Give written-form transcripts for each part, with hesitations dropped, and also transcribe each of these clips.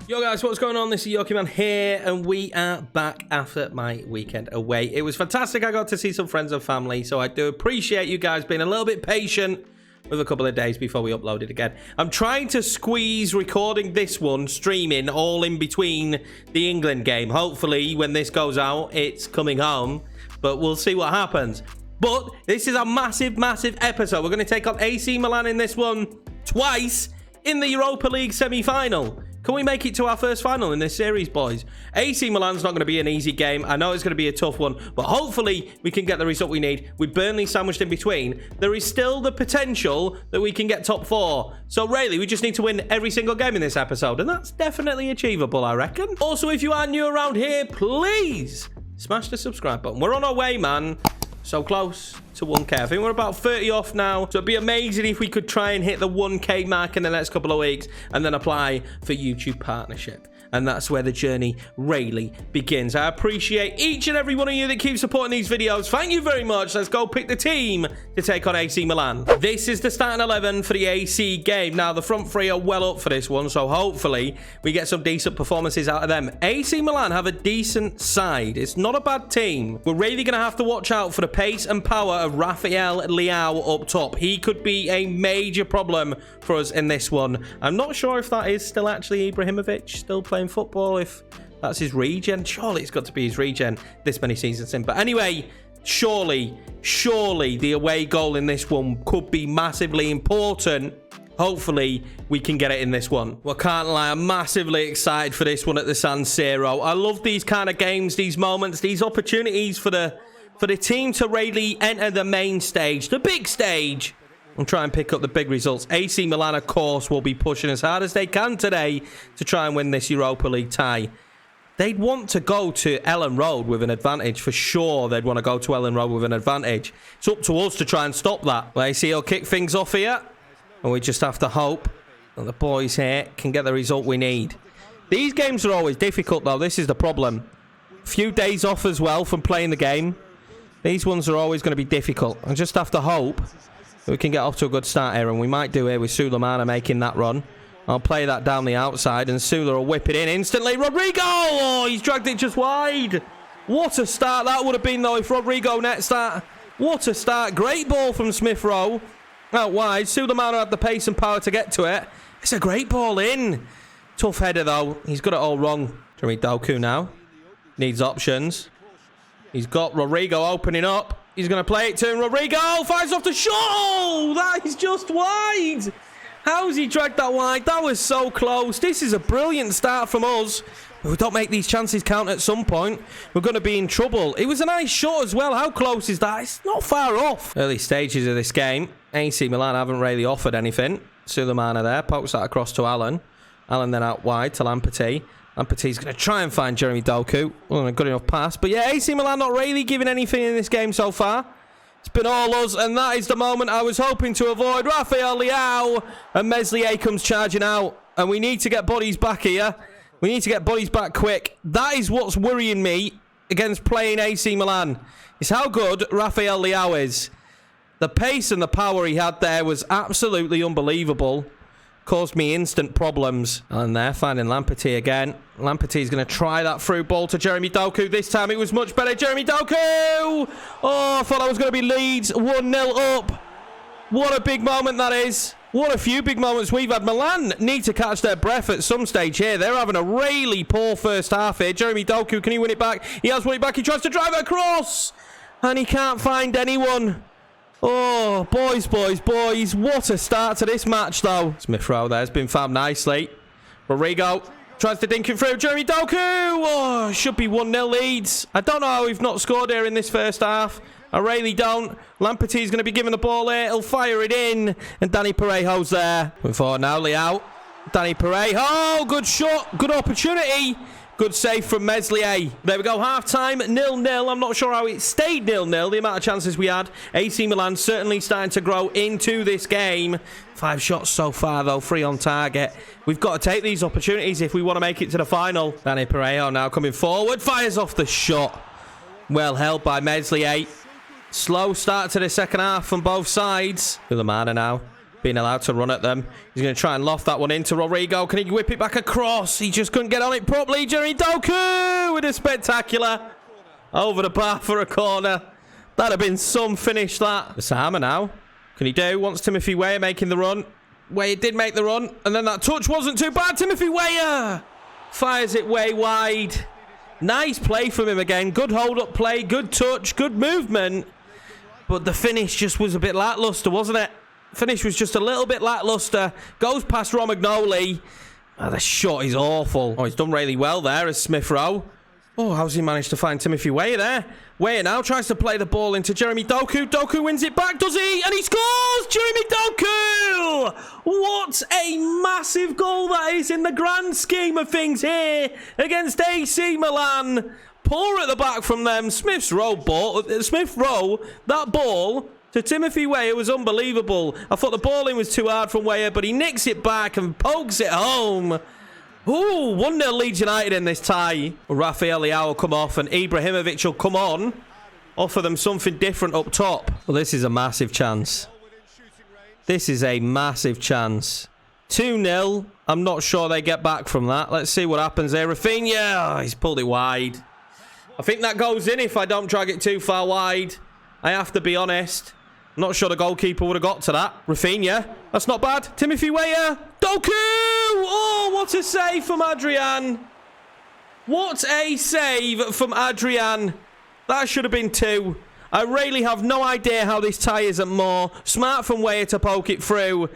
Yo guys, what's going on? This is Yoki Man here, and we are back after my weekend away. It was fantastic. I got to see some friends and family, so I do appreciate you guys being a little bit patient with a couple of days before we upload it again. I'm trying to squeeze recording this one, streaming, all in between the England game. Hopefully, when this goes out, it's coming home, but we'll see what happens. But this is a massive, massive episode. We're going to take on AC Milan in this one twice in the Europa League semi-final. Can we make it to our first final in this series, boys? AC Milan's not going to be an easy game. I know it's going to be a tough one, but hopefully we can get the result we need. With Burnley sandwiched in between, there is still the potential that we can get top 4. So really, we just need to win every single game in this episode, and that's definitely achievable, I reckon. Also, if you are new around here, please smash the subscribe button. We're on our way, man. So close to 1k. I think we're about 30 off now. So it'd be amazing if we could try and hit the 1k mark in the next couple of weeks and then apply for YouTube partnership. And that's where the journey really begins. I appreciate each and every one of you that keeps supporting these videos. Thank you very much. Let's go pick the team to take on AC Milan. This is the starting 11 for the AC game. Now, the front three are well up for this one, so hopefully we get some decent performances out of them. AC Milan have a decent side. It's not a bad team. We're really going to have to watch out for the pace and power of Rafael Leão up top. He could be a major problem for us in this one. I'm not sure if that is still actually Ibrahimovic, still playing football, if that's his regen. Surely it's got to be his regen this many seasons in. But anyway, surely the away goal in this one could be massively important. Hopefully we can get it in this one. Well, can't lie, I'm massively excited for this one at the San Siro. I love these kind of games, these moments, these opportunities for the team to really enter the main stage, the big stage, and try and pick up the big results. AC Milan, of course, will be pushing as hard as they can today to try and win this Europa League tie. They'd want to go to Ellen Road with an advantage. For sure, they'd want to go to Ellen Road with an advantage. It's up to us to try and stop that. Well, AC will kick things off here. And we just have to hope that the boys here can get the result we need. These games are always difficult, though. This is the problem. A few days off as well from playing the game. These ones are always going to be difficult. I just have to hope we can get off to a good start here, and we might do here with Sulemana making that run. I'll play that down the outside, and Sula will whip it in instantly. Rodrigo! Oh, he's dragged it just wide. What a start that would have been, though, if Rodrigo net start. What a start. Great ball from Smith Rowe. Out wide. Sulemana had the pace and power to get to it. It's a great ball in. Tough header, though. He's got it all wrong. Jeremy Doku now. Needs options. He's got Rodrigo opening up. He's going to play it to him. Rodrigo fires off the shot. Oh, that is just wide. How's he dragged that wide? That was so close. This is a brilliant start from us. If we don't make these chances count at some point, we're going to be in trouble. It was a nice shot as well. How close is that? It's not far off. Early stages of this game. AC Milan haven't really offered anything. Sulemana there. Pokes that across to Allen. Allen then out wide to Lamperty. Lamperty's going to try and find Jeremy Doku. Well, a good enough pass. But yeah, AC Milan not really giving anything in this game so far. It's been all us, and that is the moment I was hoping to avoid. Rafael Leão, and Meslier comes charging out. And we need to get bodies back here. We need to get bodies back quick. That is what's worrying me against playing AC Milan. Is how good Rafael Leão is. The pace and the power he had there was absolutely unbelievable. Caused me instant problems. And they're finding Lamperty again. Lamperty's going to try that through ball to Jeremy Doku. This time it was much better. Jeremy Doku! Oh, I thought that was going to be Leeds 1-0 up. What a big moment that is. What a few big moments we've had. Milan need to catch their breath at some stage here. They're having a really poor first half here. Jeremy Doku, can he win it back? He has won it back. He tries to drive it across. And he can't find anyone. Oh, boys. What a start to this match, though. Smith Rowe there has been found nicely. Rodrigo tries to dink it through. Jeremy Doku! Oh, should be 1-0 Leeds. I don't know how we've not scored here in this first half. I really don't. Lamperty's going to be given the ball here. He'll fire it in. And Danny Parejo's there. Moving forward now, Leão. Danny Parejo. Oh, good shot. Good opportunity. Good save from Meslier. There we go, half-time, 0-0. I'm not sure how it stayed 0-0, the amount of chances we had. AC Milan certainly starting to grow into this game. 5 shots so far, though, 3 on target. We've got to take these opportunities if we want to make it to the final. Danny Parejo now coming forward, fires off the shot. Well held by Meslier. Slow start to the second half from both sides. Sulemana now. being allowed to run at them. He's going to try and loft that one into Rodrigo. Can he whip it back across? He just couldn't get on it properly. Jeremy Doku with a spectacular over the bar for a corner. That'd have been some finish, that. Osama now. Can he do? Wants Timothy Weah making the run. Weah did make the run. And then that touch wasn't too bad. Timothy Weah fires it way wide. Nice play from him again. Good hold-up play. Good touch. Good movement. But the finish just was a bit lackluster, wasn't it? Finish was just a little bit lackluster. Goes past Romagnoli. Oh, the shot is awful. Oh, he's done really well there as Smith Rowe. Oh, how's he managed to find Timothy Weah there? Weah now tries to play the ball into Jeremy Doku. Doku wins it back, does he? And he scores! Jeremy Doku! What a massive goal that is in the grand scheme of things here against AC Milan. Poor at the back from them. Smith Rowe, that ball to Timothy Weah was unbelievable. I thought the ball in was too hard from Weah, but he nicks it back and pokes it home. Ooh, 1-0 Leeds United in this tie. Rafael Leao will come off and Ibrahimovic will come on. Offer them something different up top. Well, this is a massive chance. This is a massive chance. 2-0. I'm not sure they get back from that. Let's see what happens there. Rafinha, oh, he's pulled it wide. I think that goes in if I don't drag it too far wide. I have to be honest. I'm not sure the goalkeeper would have got to that. Rafinha, that's not bad. Timothy Weah. Doku! Oh, what a save from Adrian. What a save from Adrian. That should have been 2. I really have no idea how this tie isn't more. Smart from Weah to poke it through.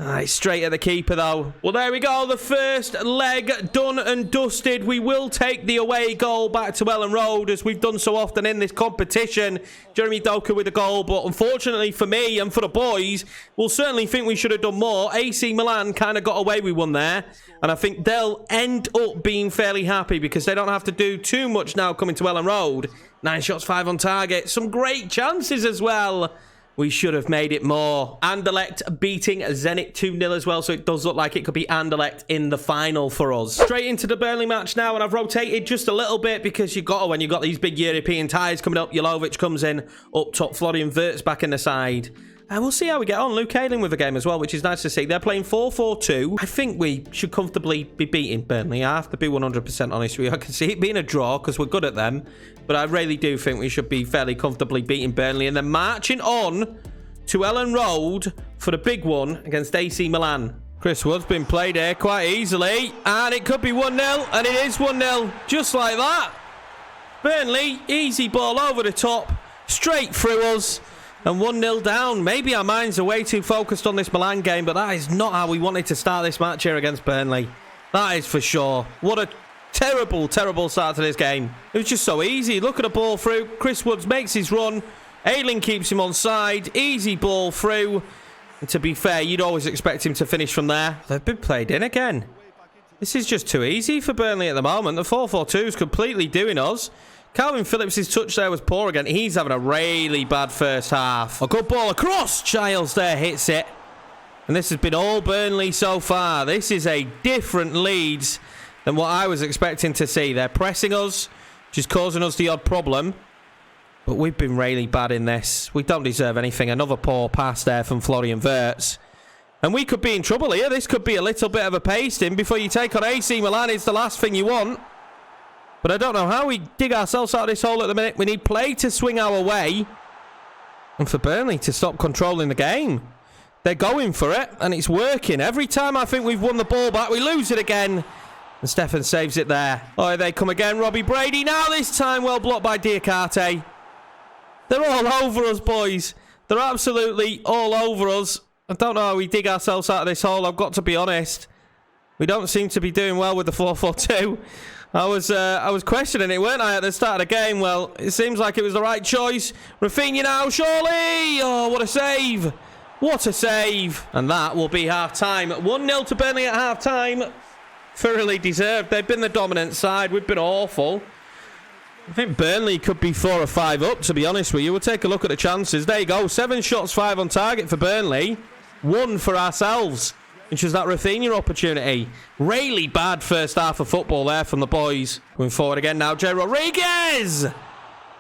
It's straight at the keeper, though. Well, there we go. The first leg done and dusted. We will take the away goal back to Ellen Road, as we've done so often in this competition. Jeremy Doku with a goal, but unfortunately for me and for the boys, we'll certainly think we should have done more. AC Milan kind of got away with one there, and I think they'll end up being fairly happy because they don't have to do too much now coming to Ellen Road. 9 shots, 5 on target. Some great chances as well. We should have made it more. Anderlecht beating Zenit 2-0 as well, so it does look like it could be Anderlecht in the final for us. Straight into the Burnley match now, and I've rotated just a little bit because you've got to, when you've got these big European ties coming up. Jovic comes in up top, Florian Wirtz back in the side. And we'll see how we get on. Luke Ayling with the game as well, which is nice to see. They're playing 4-4-2. I think we should comfortably be beating Burnley. I have to be 100% honest with you. I can see it being a draw because we're good at them. But I really do think we should be fairly comfortably beating Burnley. And then marching on to Ellen Road for the big one against AC Milan. Chris Wood's been played here quite easily. And it could be 1-0. And it is 1-0. Just like that. Burnley, easy ball over the top. Straight through us. And 1-0 down. Maybe our minds are way too focused on this Milan game, but that is not how we wanted to start this match here against Burnley. That is for sure. What a terrible, terrible start to this game. It was just so easy. Look at the ball through. Chris Woods makes his run. Ayling keeps him on side. Easy ball through. And to be fair, you'd always expect him to finish from there. They've been played in again. This is just too easy for Burnley at the moment. The 4-4-2 is completely doing us. Calvin Phillips' touch there was poor again. He's having a really bad first half. A good ball across. Giles there hits it. And this has been all Burnley so far. This is a different Leeds than what I was expecting to see. They're pressing us, which is causing us the odd problem. But we've been really bad in this. We don't deserve anything. Another poor pass there from Florian Wirtz. And we could be in trouble here. This could be a little bit of a pasting before you take on AC Milan. It's the last thing you want. But I don't know how we dig ourselves out of this hole at the minute. We need play to swing our way. And for Burnley to stop controlling the game. They're going for it. And it's working. Every time I think we've won the ball back, we lose it again. And Stefan saves it there. Oh, they come again. Robbie Brady. Now this time well blocked by Diakate. They're all over us, boys. They're absolutely all over us. I don't know how we dig ourselves out of this hole. I've got to be honest. We don't seem to be doing well with the 4-4-2. I was questioning it, weren't I, at the start of the game? Well, it seems like it was the right choice. Rafinha now, surely! Oh, what a save! What a save! And that will be half-time. 1-0 to Burnley at half-time. Thoroughly deserved. They've been the dominant side. We've been awful. I think Burnley could be 4 or 5 up, to be honest with you. We'll take a look at the chances. There you go. 7 shots, 5 on target for Burnley. 1 for ourselves, which was that Rafinha opportunity. Really bad first half of football there from the boys. Going forward again now, Jay Rodriguez!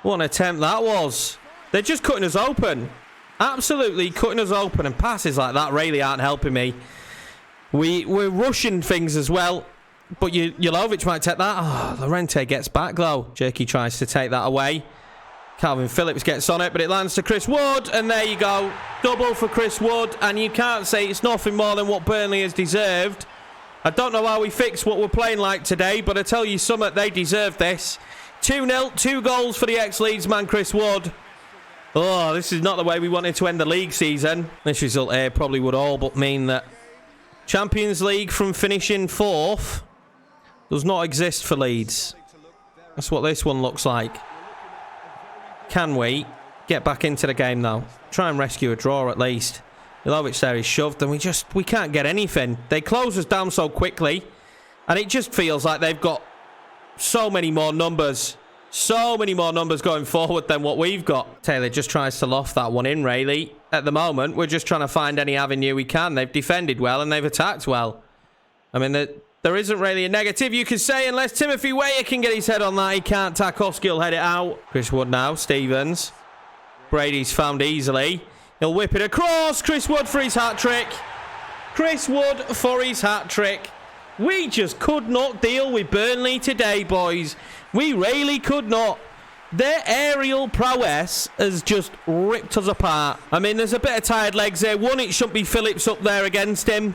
What an attempt that was. They're just cutting us open. Absolutely cutting us open, and passes like that really aren't helping me. We're rushing things as well, but Jovic might take that. Oh, Llorente gets back though. Jerky tries to take that away. Calvin Phillips gets on it, but it lands to Chris Wood, and there you go. Double for Chris Wood, and you can't say it's nothing more than what Burnley has deserved. I don't know how we fix what we're playing like today, but I tell you something, they deserve this. 2-0, 2 goals for the ex-Leeds man, Chris Wood. Oh, this is not the way we wanted to end the league season. This result here probably would all but mean that Champions League from finishing 4th does not exist for Leeds. That's what this one looks like. Can we get back into the game now? Try and rescue a draw at least. Jovic there is shoved, and we can't get anything. They close us down so quickly, and it just feels like they've got so many more numbers. So many more numbers going forward than what we've got. Taylor just tries to loft that one in, really. At the moment, we're just trying to find any avenue we can. They've defended well and they've attacked well. I mean, there isn't really a negative you could say unless Timothy Weah can get his head on that. He can't. Tarkowski will head it out. Chris Wood now. Stevens. Brady's found easily. He'll whip it across. Chris Wood for his hat-trick. Chris Wood for his hat-trick. We just could not deal with Burnley today, boys. We really could not. Their aerial prowess has just ripped us apart. I mean, there's a bit of tired legs there. One, it shouldn't be Phillips up there against him.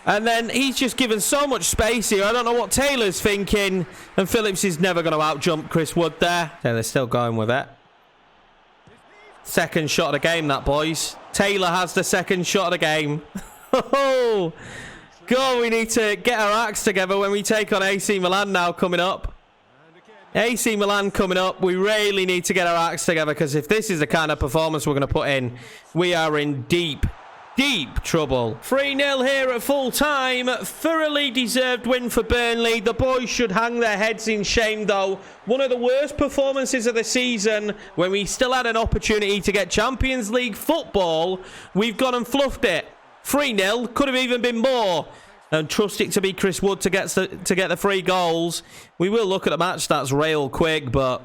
And then he's just given so much space here. I don't know what Taylor's thinking. And Phillips is never going to out-jump Chris Wood there. Taylor's still going with it. Second shot of the game, that, boys. Taylor has the second shot of the game. Oh, God, we need to get our acts together when we take on AC Milan now coming up. AC Milan coming up. We really need to get our acts together, because if this is the kind of performance we're going to put in, we are in deep trouble. 3-0 here at full time. Thoroughly deserved win for Burnley. The boys should hang their heads in shame, though. One of the worst performances of the season, when we still had an opportunity to get Champions League football. We've gone and fluffed it. 3-0, could have even been more. And trust it to be Chris Wood to get the 3 goals. We will look at the match stats real quick, but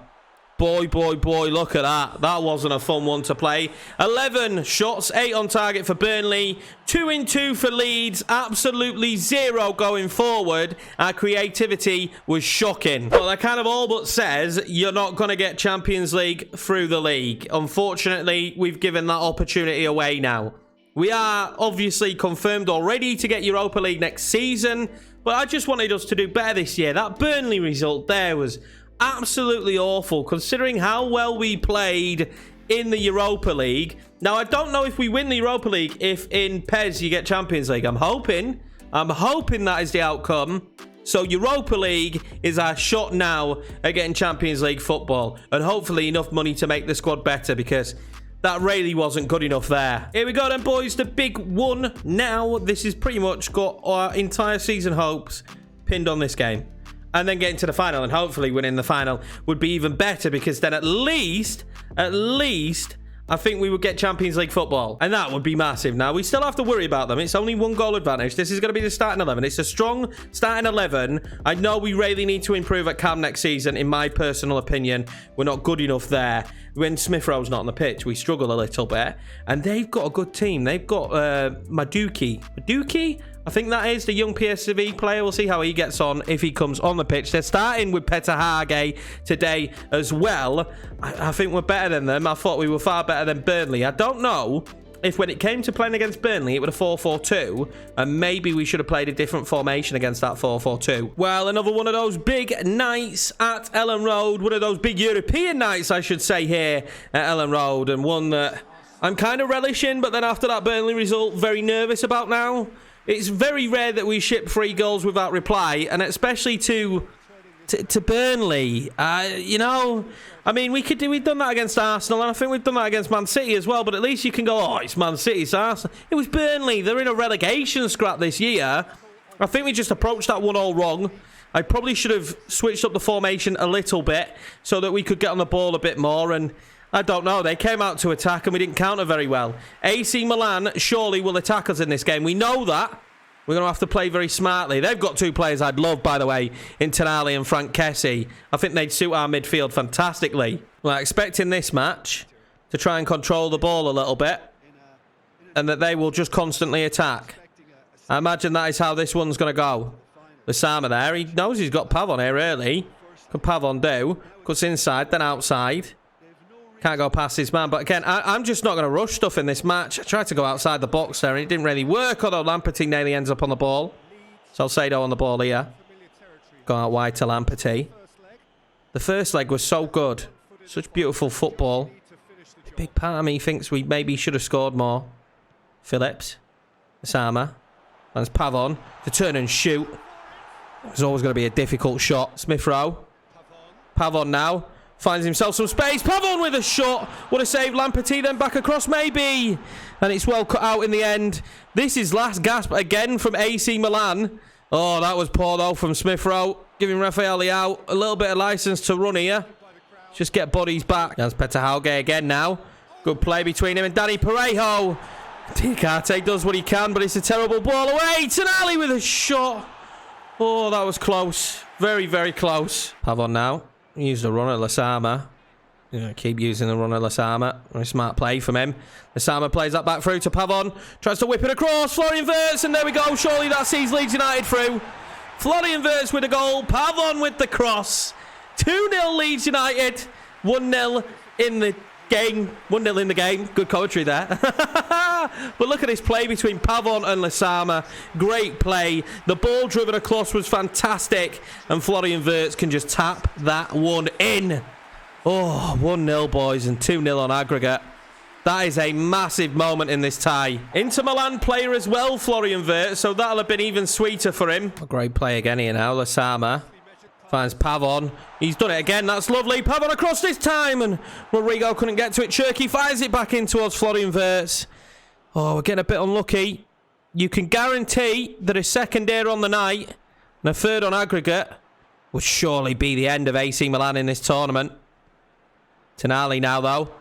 boy, look at that. That wasn't a fun one to play. 11 shots, 8 on target for Burnley, 2 in 2 for Leeds, absolutely 0 going forward. Our creativity was shocking. But that kind of all but says you're not going to get Champions League through the league. Unfortunately, we've given that opportunity away now. We are obviously confirmed already to get Europa League next season, but I just wanted us to do better this year. That Burnley result there was absolutely awful, considering how well we played in the Europa League. Now, I don't know if we win the Europa League if in PES you get Champions League. I'm hoping that is the outcome. So Europa League is our shot now at getting Champions League football, and hopefully enough money to make the squad better, because that really wasn't good enough there. Here we go then, boys. The big one now. This has pretty much got our entire season hopes pinned on this game. And then getting to the final, and hopefully winning the final would be even better, because then at least, I think we would get Champions League football. And that would be massive. Now, we still have to worry about them. It's only 1 goal advantage. This is going to be the starting 11. It's a strong starting 11. I know we really need to improve at Cam next season, in my personal opinion. We're not good enough there. When Smith Rowe's not on the pitch, we struggle a little bit. And they've got a good team. They've got Maduki? I think that is the young PSV player. We'll see how he gets on if he comes on the pitch. They're starting with Peter Hage today as well. I think we're better than them. I thought we were far better than Burnley. I don't know if when it came to playing against Burnley, it was a 4-4-2, and maybe we should have played a different formation against that 4-4-2. Well, another one of those big nights at Elland Road. One of those big European nights, I should say, here at Elland Road. And one that I'm kind of relishing, but then after that Burnley result, very nervous about now. It's very rare that we ship 3 goals without reply, and especially to Burnley. You know, I mean, we've done that against Arsenal, and I think we've done that against Man City as well, but at least you can go, oh, it's Man City, it's Arsenal. It was Burnley. They're in a relegation scrap this year. I think we just approached that one all wrong. I probably should have switched up the formation a little bit so that we could get on the ball a bit more, and I don't know. They came out to attack and we didn't counter very well. AC Milan surely will attack us in this game. We know that. We're going to have to play very smartly. They've got 2 players I'd love, by the way, in Tonali and Frank Kessie. I think they'd suit our midfield fantastically. Well, expecting this match to try and control the ball a little bit. and that they will just constantly attack. I imagine that is how this one's going to go. Lasama there. He knows he's got Pavon here early. Could Pavon do? Cuts inside, then outside. Can't go past his man. But again, I'm just not going to rush stuff in this match. I tried to go outside the box there, and it didn't really work, although Lamperty nearly ends up on the ball. Salcedo on the ball here. Go out wide to Lamperty. The first leg was so good. Such beautiful football. A big part of me thinks we maybe should have scored more. Phillips. Osama. That's Pavon to turn and shoot. It's always going to be a difficult shot. Smith Rowe. Pavon now. Finds himself some space. Pavon with a shot. What a save. Lamperty then back across maybe. And it's well cut out in the end. This is last gasp again from AC Milan. Oh, that was poor though from Smith Rowe. Giving Rafael out a little bit of license to run here. Just get bodies back. That's Peter Hauge again now. Good play between him and Danny Parejo. Diakate does what he can, but it's a terrible ball away. Tonali with a shot. Oh, that was close. Very, very close. Pavon now. Use the runner, Lasama. Keep using the runner, Lasama. Very smart play from him. Lasama plays that back through to Pavon. Tries to whip it across. Florian Wirtz, and there we go. Surely that sees Leeds United through. Florian Wirtz with a goal. Pavon with the cross. 2-0 Leeds United. 1-0 in the game. 1-0 in the game. Good commentary there. But look at this play between Pavon and Lasama. Great play. The ball driven across was fantastic. And Florian Wirtz can just tap that one in. Oh, 1-0 boys and 2-0 on aggregate. That is a massive moment in this tie. Inter Milan player as well, Florian Wirtz. So that'll have been even sweeter for him. A great play again here now. Lasama finds Pavon. He's done it again. That's lovely. Pavon across this time. And Rodrigo couldn't get to it. Cherky fires it back in towards Florian Wirtz. Oh, we're getting a bit unlucky. You can guarantee that a second here on the night and a third on aggregate would surely be the end of AC Milan in this tournament. Tonali now, though.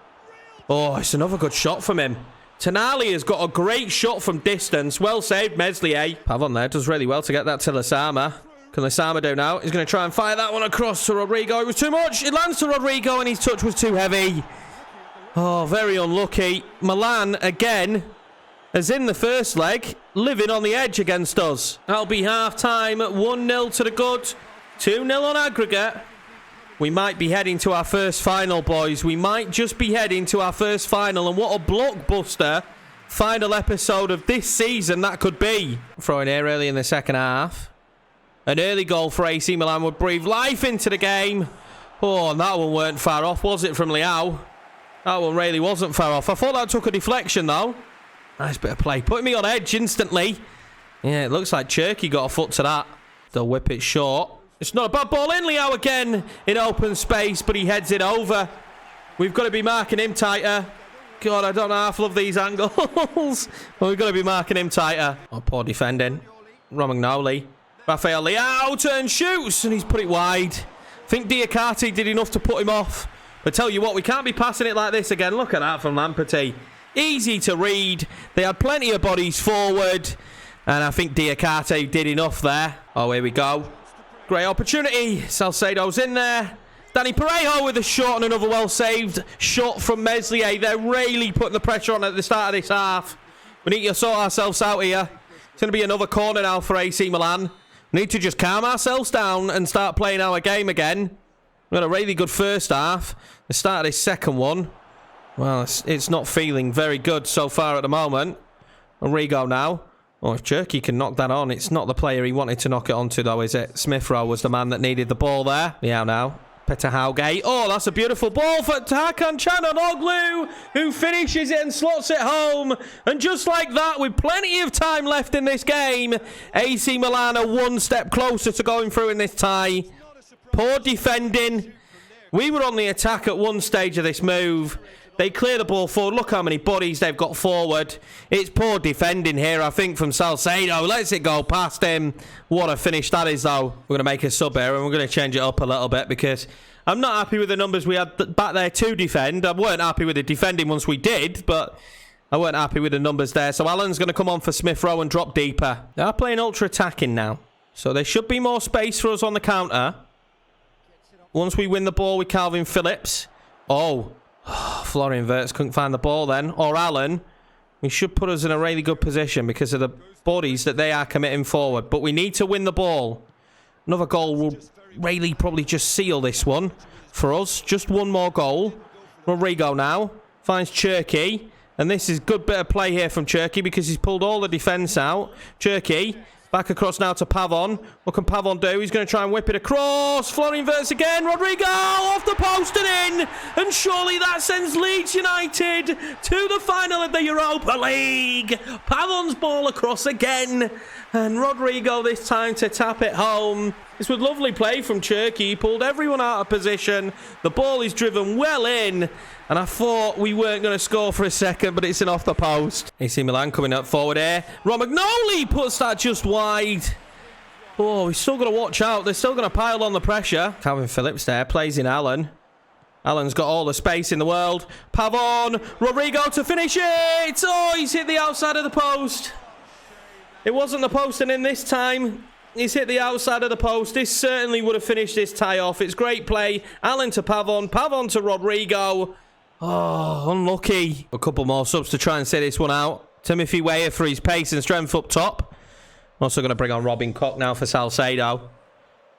Oh, it's another good shot from him. Tonali has got a great shot from distance. Well saved, Meslier. Pavon there does really well to get that to Lasama. Can Lasama do now? He's going to try and fire that one across to Rodrigo. It was too much. It lands to Rodrigo and his touch was too heavy. Oh, very unlucky. Milan, again, as in the first leg, living on the edge against us. That'll be half-time at 1-0 to the good. 2-0 on aggregate. We might be heading to our first final, boys. We might just be heading to our first final. And what a blockbuster final episode of this season that could be. Throwing here early in the second half. An early goal for AC Milan would breathe life into the game. Oh, and that one weren't far off, was it, from Leao? That one really wasn't far off. I thought that took a deflection, though. Nice bit of play. Putting me on edge instantly. Yeah, it looks like Cherky got a foot to that. They'll whip it short. It's not a bad ball in. Leao again in open space, but he heads it over. We've got to be marking him tighter. God, I don't half love these angles. But we've got to be marking him tighter. Oh, poor defending. Romagnoli. Rafael Leao turns, shoots, and he's put it wide. I think Diakate did enough to put him off. But tell you what, we can't be passing it like this again. Look at that from Lamperty. Easy to read. They had plenty of bodies forward. And I think Diakate did enough there. Oh, here we go. Great opportunity. Salcedo's in there. Danny Parejo with a shot and another well-saved shot from Meslier. They're really putting the pressure on at the start of this half. We need to sort ourselves out here. It's going to be another corner now for AC Milan. We need to just calm ourselves down and start playing our game again. We had a really good first half. The start of this second one, well, it's not feeling very good so far at the moment. Rodrigo now. Oh, if Cherky can knock that on, it's not the player he wanted to knock it onto, though, is it? Smith Rowe was the man that needed the ball there. Yeah, now. Peter Hauge. Oh, that's a beautiful ball for Hakan Çalhanoğlu, who finishes it and slots it home. And just like that, with plenty of time left in this game, AC Milan are one step closer to going through in this tie. Poor defending. We were on the attack at one stage of this move. They clear the ball forward. Look how many bodies they've got forward. It's poor defending here, I think, from Salcedo. Lets it go past him. What a finish that is, though. We're going to make a sub here, and we're going to change it up a little bit because I'm not happy with the numbers we had back there to defend. I weren't happy with the defending once we did, but I weren't happy with the numbers there. So Alan's going to come on for Smith Rowe and drop deeper. They are playing ultra-attacking now, so there should be more space for us on the counter. Once we win the ball with Calvin Phillips. Oh, Florian Wirtz couldn't find the ball then. Or Allen. We should put us in a really good position because of the bodies that they are committing forward. But we need to win the ball. Another goal will really probably just seal this one for us. Just one more goal. Rodrigo now finds Cherky. And this is a good bit of play here from Cherky because he's pulled all the defence out. Cherky back across now to Pavon. What can Pavon do? He's going to try and whip it across. Florian Wirtz again. Rodrigo off the post and in. And surely that sends Leeds United to the final of the Europa League. Pavon's ball across again. And Rodrigo this time to tap it home. This was lovely play from Cherky. He pulled everyone out of position. The ball is driven well in. And I thought we weren't going to score for a second, but it's an off the post. AC Milan coming up forward here. Romagnoli puts that just wide. Oh, he's still got to watch out. They're still going to pile on the pressure. Calvin Phillips there plays in Allen. Allen's got all the space in the world. Pavon. Rodrigo to finish it. Oh, he's hit the outside of the post. It wasn't the post and in this time. He's hit the outside of the post. This certainly would have finished this tie off. It's great play. Allen to Pavon. Pavon to Rodrigo. Oh, unlucky. A couple more subs to try and see this one out. Timothy Weah for his pace and strength up top. Also going to bring on Robin Koch now for Salcedo. A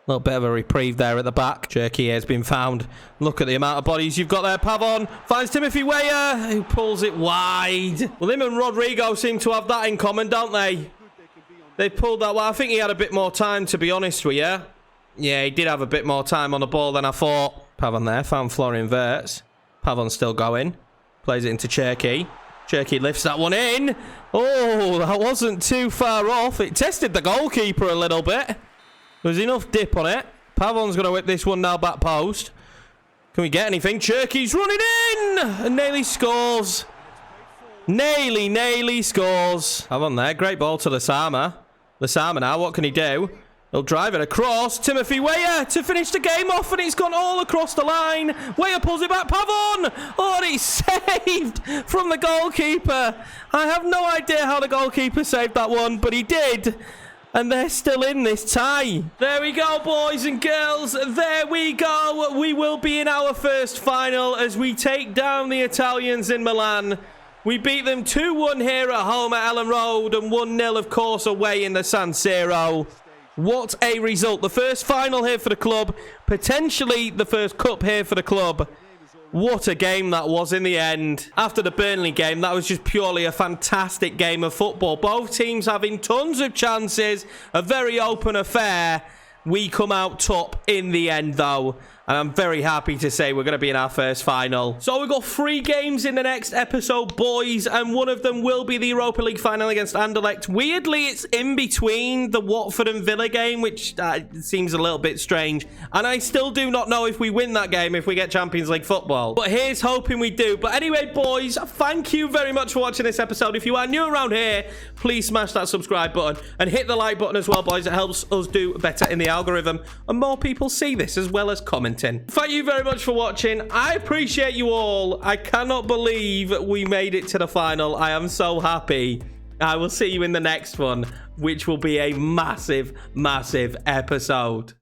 little bit of a reprieve there at the back. Cherky has been found. Look at the amount of bodies you've got there. Pavon finds Timothy Weah, who pulls it wide. Well, him and Rodrigo seem to have that in common, don't they? They pulled that well. I think he had a bit more time, to be honest with you. Yeah, he did have a bit more time on the ball than I thought. Pavon there found Florian Wirtz. Pavon still going. Plays it into Cherky. Cherky lifts that one in. Oh, that wasn't too far off. It tested the goalkeeper a little bit. There was enough dip on it. Pavon's going to whip this one now back post. Can we get anything? Cherky's running in! And nearly scores. Nearly scores. Pavon there. Great ball to Lasama. Lasama now. What can he do? He'll drive it across. Timothy Weah to finish the game off, and it's gone all across the line. Weah pulls it back. Pavon! Oh, and it's saved from the goalkeeper. I have no idea how the goalkeeper saved that one, but he did. And they're still in this tie. There we go, boys and girls. There we go. We will be in our first final as we take down the Italians in Milan. We beat them 2-1 here at home at Ellen Road and 1-0, of course, away in the San Siro. What a result. The first final here for the club. Potentially the first cup here for the club. What a game that was in the end. After the Burnley game, that was just purely a fantastic game of football. Both teams having tons of chances. A very open affair. We come out top in the end, though. And I'm very happy to say we're going to be in our first final. So we've got 3 games in the next episode, boys. And one of them will be the Europa League final against Anderlecht. Weirdly, it's in between the Watford and Villa game, which seems a little bit strange. And I still do not know if we win that game, if we get Champions League football. But here's hoping we do. But anyway, boys, thank you very much for watching this episode. If you are new around here, please smash that subscribe button. And hit the like button as well, boys. It helps us do better in the algorithm. And more people see this as well as comment. Thank you very much for watching. I appreciate you all. I cannot believe we made it to the final. I am so happy. I will see you in the next one, which will be a massive episode.